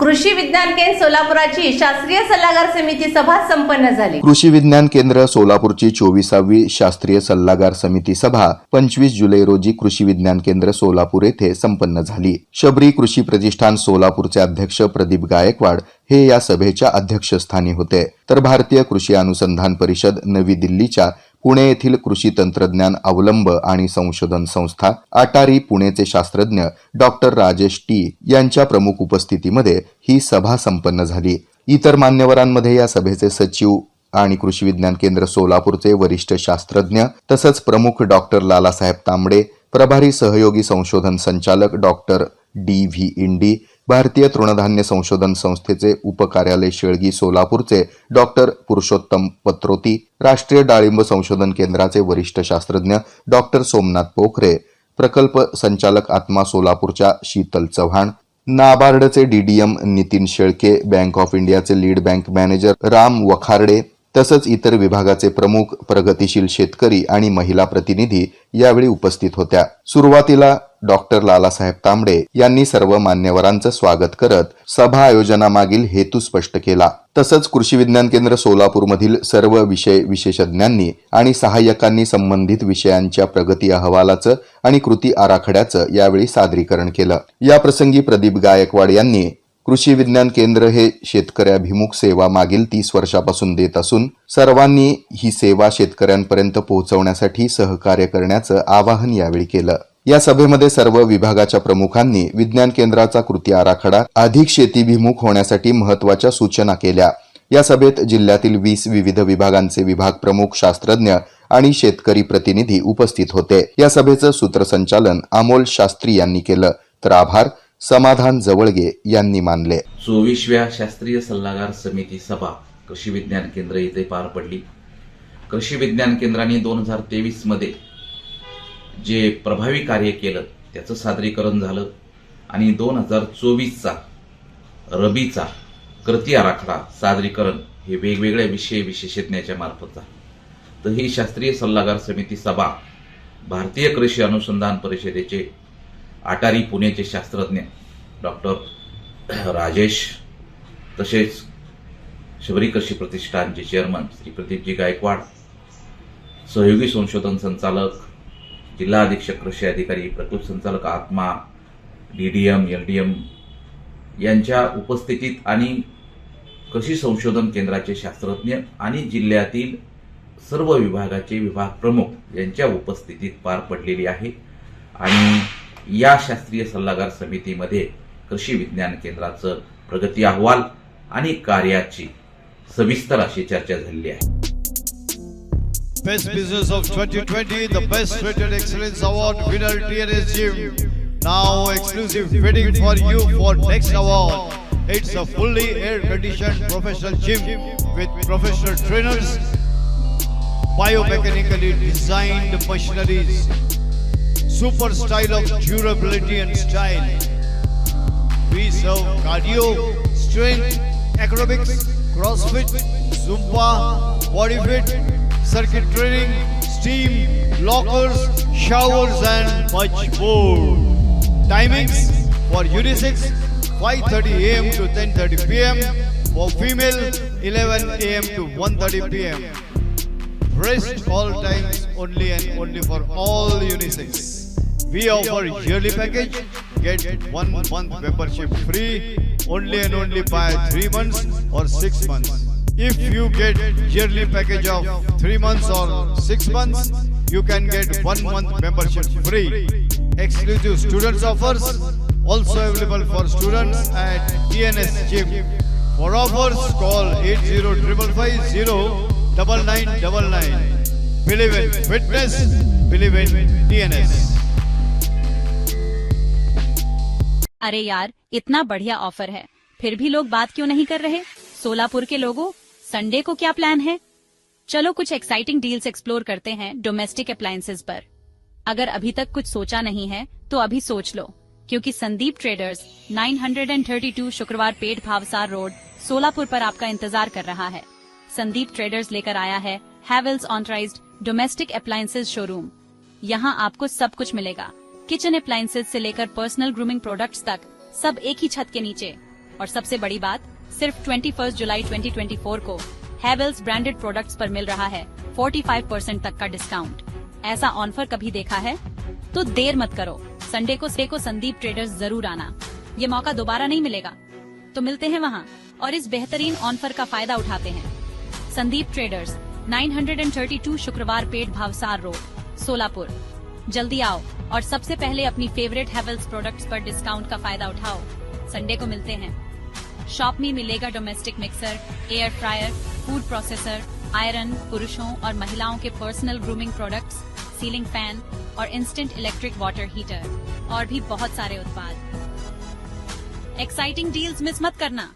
कृषी विज्ञान केंद्र सोलापुराची शास्त्रीय सल्लागार समिती सभा संपन्न झाली। कृषी विज्ञान केंद्र सोलापूरची 24वी शास्त्रीय सल्लागार समिती सभा 25 जुलै रोजी कृषी विज्ञान केंद्र सोलापूर येथे संपन्न झाली। शबरी कृषी प्रतिष्ठान सोलापूरचे अध्यक्ष प्रदीप गायकवाड हे या सभेच्या अध्यक्षस्थानी होते, तर भारतीय कृषी अनुसंधान परिषद नवी दिल्लीच्या पुणे येथील कृषी तंत्रज्ञान अवलंब आणि संशोधन संस्था अटारी पुणेचे शास्त्रज्ञ डॉक्टर राजेश टी यांच्या प्रमुख उपस्थितीमध्ये ही सभा संपन्न झाली। इतर मान्यवरांमध्ये या सभेचे सचिव आणि कृषी विज्ञान केंद्र सोलापूरचे वरिष्ठ शास्त्रज्ञ तसंच प्रमुख डॉक्टर लालासाहेब तांबडे, प्रभारी सहयोगी संशोधन संचालक डॉक्टर डी.व्ही. इंडी, भारतीय तृणधान्य संशोधन संस्थेचे उपकार्यालय शेळगी सोलापूरचे डॉक्टर पुरुषोत्तम पत्रोती, राष्ट्रीय डाळिंब संशोधन केंद्राचे वरिष्ठ शास्त्रज्ञ डॉक्टर सोमनाथ पोखरे, प्रकल्प संचालक आत्मा सोलापूरच्या शीतल चव्हाण, नाबार्डचे DDM Nitin Shelke, bank of इंडियाचे लीड बँक मॅनेजर राम वखारडे तसंच इतर विभागाचे प्रमुख, प्रगतिशील शेतकरी आणि महिला प्रतिनिधी यावेळी उपस्थित होत्या। सुरुवातीला डॉक्टर लालासाहेब तांबडे यांनी सर्व मान्यवरांचं स्वागत करत सभा आयोजनामागील हेतू स्पष्ट केला। तसंच कृषी विज्ञान केंद्र सोलापूरमधील सर्व विषय विशेषज्ञांनी आणि सहाय्यकांनी संबंधित विषयांच्या प्रगती अहवालाचं आणि कृती आराखड्याचं यावेळी सादरीकरण केलं। या प्रसंगी प्रदीप गायकवाड यांनी कृषी विज्ञान केंद्र हे शेतकऱ्याभिमुख सेवा मागील 30 वर्षापासून देत असून सर्वांनी ही सेवा शेतकऱ्यांपर्यंत पोहोचवण्यासाठी सहकार्य करण्याचं आवाहन यावेळी केलं। या सभेमध्ये सर्व विभागाच्या प्रमुखांनी विज्ञान केंद्राचा कृती आराखडा अधिक शेतीभिमुख होण्यासाठी महत्त्वाच्या सूचना केल्या। या सभेत जिल्ह्यातील 20 विविध विभागांचे विभाग प्रमुख, शास्त्रज्ञ आणि शेतकरी प्रतिनिधी उपस्थित होते। या सभेचं सूत्रसंचालन अमोल शास्त्री यांनी केलं, तर आभार समाधान जवळगे यांनी मानले। 24व्या शास्त्रीय सल्लागार समिती सभा कृषी विज्ञान केंद्र येथे पार पडली। कृषी विज्ञान केंद्राने 2023 मध्ये जे प्रभावी कार्य केलं त्याचं सादरीकरण झालं आणि 2024चा रबीचा कृती आराखडा सादरीकरण हे वेगवेगळ्या विषय विशेषज्ञाच्या मार्फत झालं। तर ही शास्त्रीय सल्लागार समिती सभा भारतीय कृषी अनुसंधान परिषदेचे अटारी पुणेचे शास्त्रज्ञ डॉक्टर राजेश तसेच शबरी कृषी प्रतिष्ठानचे चेअरमन श्री प्रदीपजी गायकवाड, सहयोगी संशोधन संचालक जिल्हा अधीक्षक कृषी अधिकारी, प्रकल्प संचालक आत्मा, डीडीएम, एलडीएम यांच्या उपस्थितीत आणि कृषी संशोधन केंद्राचे शास्त्रज्ञ आणि जिल्ह्यातील सर्व विभागाचे विभाग प्रमुख यांच्या उपस्थितीत पार पडलेली आहे। आणि या शास्त्रीय सल्लागार समितीमध्ये कृषी विज्ञान केंद्राचं प्रगती अहवाल आणि कार्याची सविस्तर अशी चर्चा झाली आहे। Best Business of 2020, the Best Rated Excellence Award winner TNS Gym. Now exclusive bidding for you for next award. It's a fully air-conditioned professional gym with professional trainers, biomechanically designed machineries, super style of durability and style. We serve cardio, strength, aerobics, crossfit, zumba, body fit, circuit training, steam, lockers, showers and much more. Timings for unisex 5:30 AM to 10:30 PM, for female 11 AM to 1:30 PM. Rest all times only and only for all unisex. We offer yearly package. Get 1 month membership free only and only by 3 months or 6 months. If you get yearly package of 3 months or 6 months, you can get 1 month membership free. Exclusive students offers also available for students at TNS Gym. For offers, call 8055509999. Believe in fitness, believe in TNS. अरे यार, इतना बढ़िया offer है, फिर भी लोग बात क्यों नहीं कर रहे? सोलापुर के लोगों, संडे को क्या प्लान है? चलो कुछ एक्साइटिंग डील्स एक्सप्लोर करते हैं डोमेस्टिक अप्लायंसेस पर। अगर अभी तक कुछ सोचा नहीं है तो अभी सोच लो, क्योंकि संदीप ट्रेडर्स 932 शुक्रवार पेट भावसार रोड सोलापुर पर आपका इंतजार कर रहा है। संदीप ट्रेडर्स लेकर आया है Havells authorised domestic appliances showroom. यहाँ आपको सब कुछ मिलेगा, किचन अप्लायंसेस से लेकर पर्सनल ग्रूमिंग प्रोडक्ट्स तक, सब एक ही छत के नीचे। और सबसे बड़ी बात, सिर्फ 21 जुलाई 2024 को हैवेल्स ब्रांडेड प्रोडक्ट्स पर मिल रहा है 45% तक का डिस्काउंट। ऐसा ऑफर कभी देखा है? तो देर मत करो, संडे को संदीप ट्रेडर्स जरूर आना। ये मौका दोबारा नहीं मिलेगा। तो मिलते हैं वहाँ और इस बेहतरीन ऑफर का फायदा उठाते हैं। संदीप ट्रेडर्स, 932 शुक्रवार पेट भावसार रोड, सोलापुर। जल्दी आओ और सबसे पहले अपनी फेवरेट हैवेल्स प्रोडक्ट्स पर डिस्काउंट का फायदा उठाओ। संडे को मिलते हैं। शॉप में मिलेगा domestic mixer, air fryer, food processor, iron, पुरुषों और महिलाओं के personal grooming products, ceiling fan और इंस्टेंट इलेक्ट्रिक वाटर हीटर और भी बहुत सारे उत्पाद। एक्साइटिंग डील्स मिस मत करना।